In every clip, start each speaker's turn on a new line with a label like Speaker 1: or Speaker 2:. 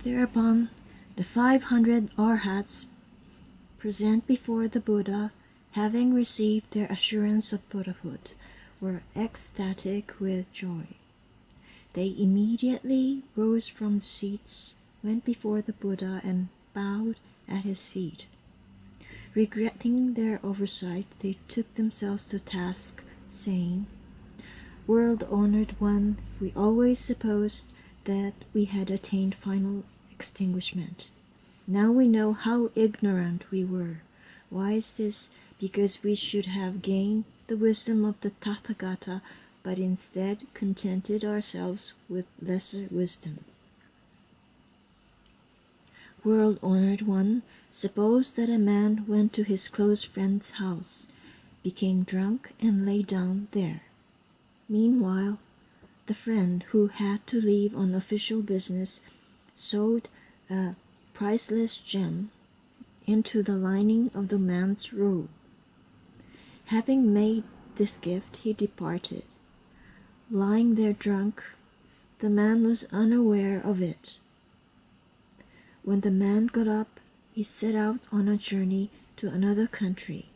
Speaker 1: Thereupon, the 500 arhats present before the Buddha, having received their assurance of Buddhahood, were ecstatic with joy. They immediately rose from the seats, went before the Buddha, and bowed at his feet. Regretting their oversight, they took themselves to task, saying, "World-honored one, we always supposed that we had attained final extinguishment. Now we know how ignorant we were. Why is this? Because we should have gained the wisdom of the Tathagata, but instead contented ourselves with lesser wisdom. World-honored one, suppose that a man went to his close friend's house, became drunk, and lay down there. Meanwhile, the friend, who had to leave on official business, sewed a priceless gem into the lining of the man's robe. Having made this gift, he departed. Lying there drunk, the man was unaware of it. When the man got up, he set out on a journey to another country.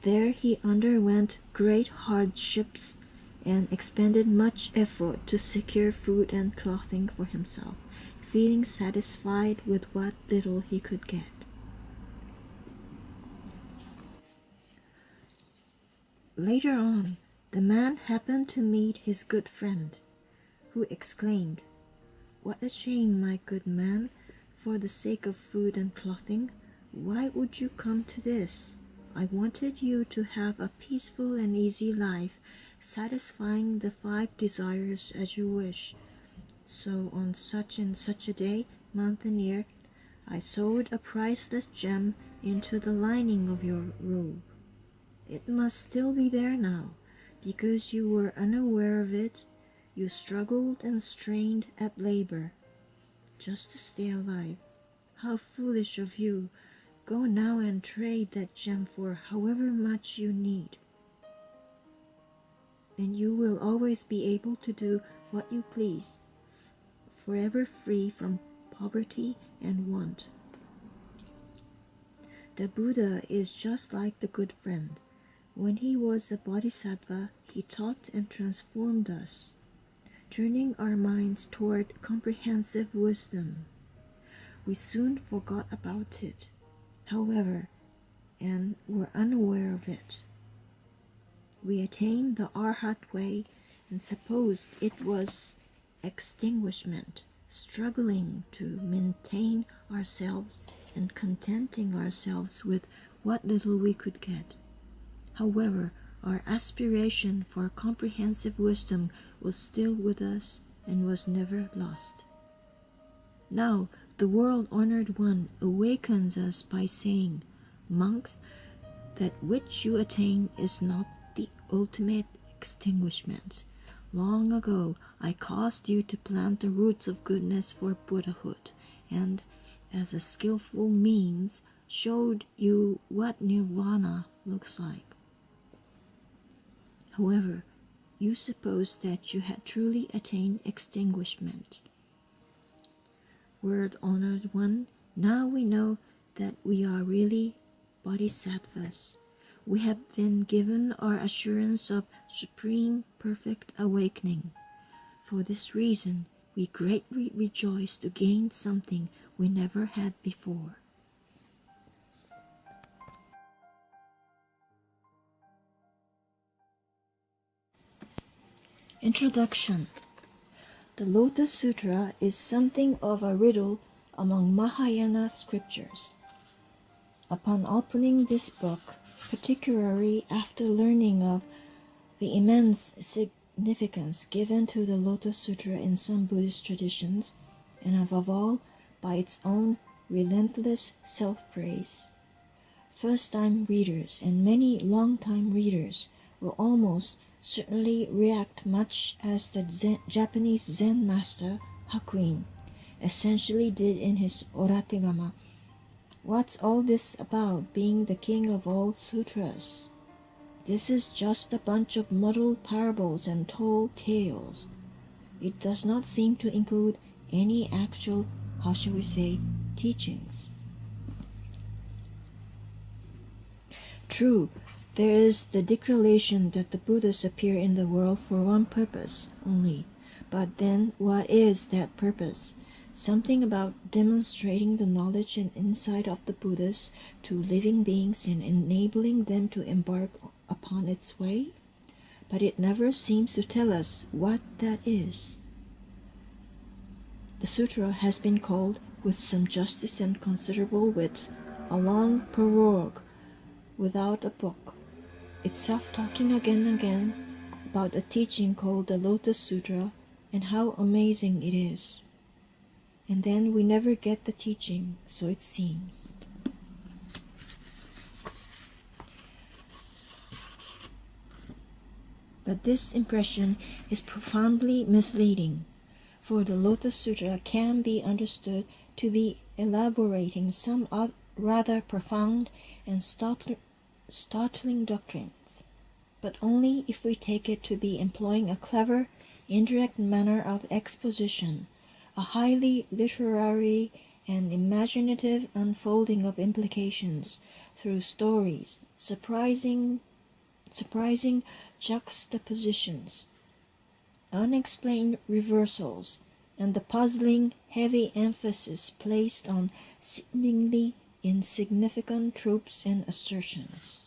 Speaker 1: There he underwent great hardships and expended much effort to secure food and clothing for himself, feeling satisfied with what little he could get. Later on, the man happened to meet his good friend, who exclaimed, "What a shame, my good man, for the sake of food and clothing, why would you come to this? I wanted you to have a peaceful and easy life, satisfying the 5 desires as you wish. So on such and such a day, month and year, I sewed a priceless gem into the lining of your robe. It must still be there now. Because you were unaware of it, you struggled and strained at labor, just to stay alive. How foolish of you! Go now and trade that gem for however much you need. Then you will always be able to do what you please, forever free from poverty and want." The Buddha is just like the good friend. When he was a bodhisattva, he taught and transformed us, turning our minds toward comprehensive wisdom. We soon forgot about it, however, and were unaware of it. We attained the Arhat way and supposed it was extinguishment, struggling to maintain ourselves and contenting ourselves with what little we could get. However, our aspiration for comprehensive wisdom was still with us and was never lost. Now, the world-honored one awakens us by saying, "Monks, that which you attain is not the ultimate extinguishment. Long ago, I caused you to plant the roots of goodness for Buddhahood, and, as a skillful means, showed you what nirvana looks like. However, you supposed that you had truly attained extinguishment. Word-honored one, now we know that we are really bodhisattvas. We have been given our assurance of supreme perfect awakening. For this reason, we greatly rejoice to gain something we never had before." Introduction. The Lotus Sutra is something of a riddle among Mahayana scriptures. Upon opening this book, particularly after learning of the immense significance given to the Lotus Sutra in some Buddhist traditions, and above all, by its own relentless self-praise, first-time readers and many long-time readers will almost certainly react much as the Japanese Zen master Hakuin essentially did in his Orategama. What's all this about being the king of all sutras? This is just a bunch of muddled parables and tall tales. It does not seem to include any actual how shall we say, teachings. True, there is the declaration that the Buddhas appear in the world for one purpose only. But then what is that purpose? Something about demonstrating the knowledge and insight of the Buddhas to living beings and enabling them to embark upon its way? But it never seems to tell us what that is. The sutra has been called, with some justice and considerable wit, a long prologue without a book, itself talking again and again about a teaching called the Lotus Sutra and how amazing it is. And then we never get the teaching, so it seems. But this impression is profoundly misleading, for the Lotus Sutra can be understood to be elaborating some rather profound and startling doctrines, but only if we take it to be employing a clever, indirect manner of exposition, a highly literary and imaginative unfolding of implications through stories, surprising juxtapositions, unexplained reversals, and the puzzling, heavy emphasis placed on seemingly insignificant tropes and assertions.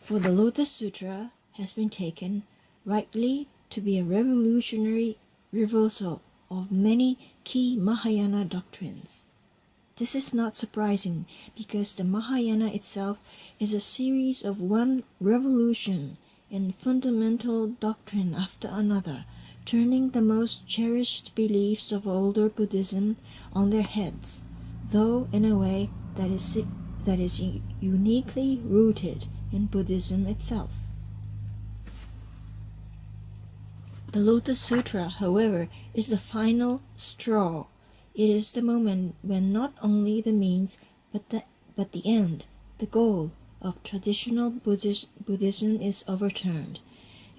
Speaker 1: For the Lotus Sutra has been taken, rightly, to be a revolutionary reversal of many key Mahayana doctrines. This is not surprising, because the Mahayana itself is a series of one revolution in fundamental doctrine after another, turning the most cherished beliefs of older Buddhism on their heads, though in a way that is uniquely rooted in Buddhism itself. The Lotus Sutra, however, is the final straw. It is the moment when not only the means, but the end, the goal of traditional Buddhism is overturned,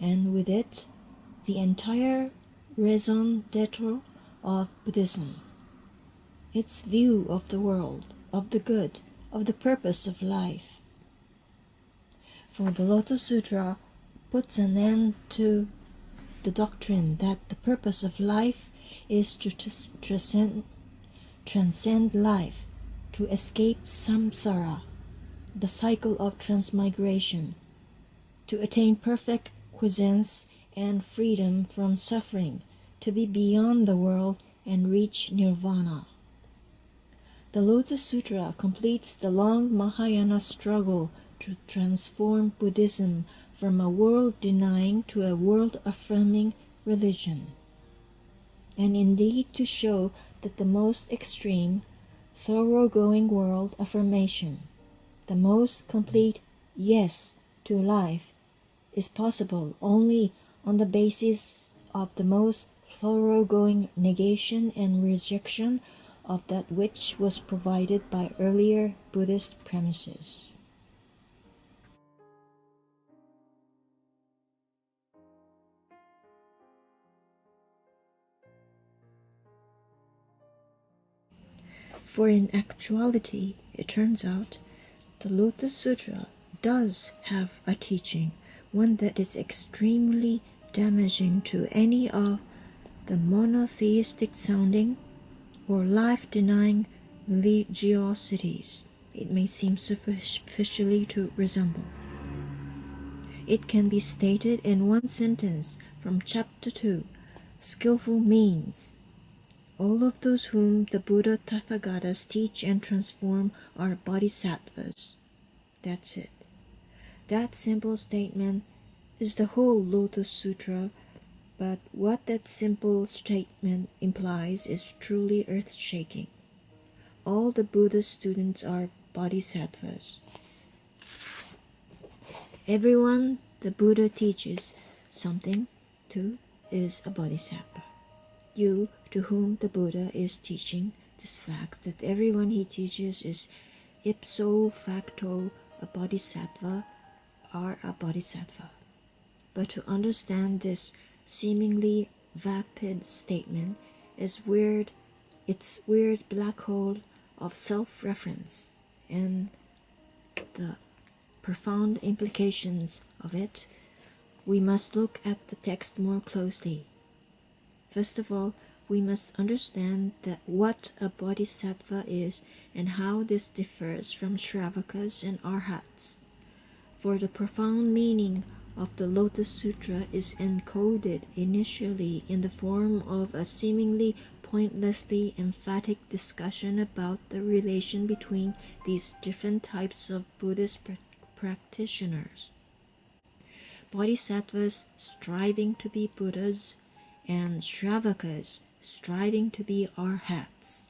Speaker 1: and with it, the entire raison d'etre of Buddhism, its view of the world, of the good, of the purpose of life. For the Lotus Sutra puts an end to the doctrine that the purpose of life is to transcend life, to escape samsara, the cycle of transmigration, to attain perfect quiescence and freedom from suffering, to be beyond the world and reach nirvana. The Lotus Sutra completes the long Mahayana struggle to transform Buddhism from a world-denying to a world-affirming religion, and indeed to show that the most extreme, thoroughgoing world affirmation, the most complete yes to life, is possible only on the basis of the most thoroughgoing negation and rejection of that which was provided by earlier Buddhist premises. For in actuality, it turns out, the Lotus Sutra does have a teaching, one that is extremely damaging to any of the monotheistic sounding or life-denying religiosities it may seem superficially to resemble. It can be stated in one sentence from Chapter 2, Skillful Means. All of those whom the Buddha Tathagatas teach and transform are bodhisattvas. That's it. That simple statement is the whole Lotus Sutra, but what that simple statement implies is truly earth-shaking. All the Buddha's students are bodhisattvas. Everyone the Buddha teaches something to is a bodhisattva. You, to whom the Buddha is teaching this fact that everyone he teaches is ipso facto a bodhisattva, are a bodhisattva. But to understand this seemingly vapid statement, its weird black hole of self-reference and the profound implications of it, we must look at the text more closely. First of all, we must understand that what a bodhisattva is and how this differs from Shravakas and Arhats. For the profound meaning of the Lotus Sutra is encoded initially in the form of a seemingly pointlessly emphatic discussion about the relation between these different types of Buddhist practitioners. Bodhisattvas striving to be Buddhas and Shravakas striving to be Arhats.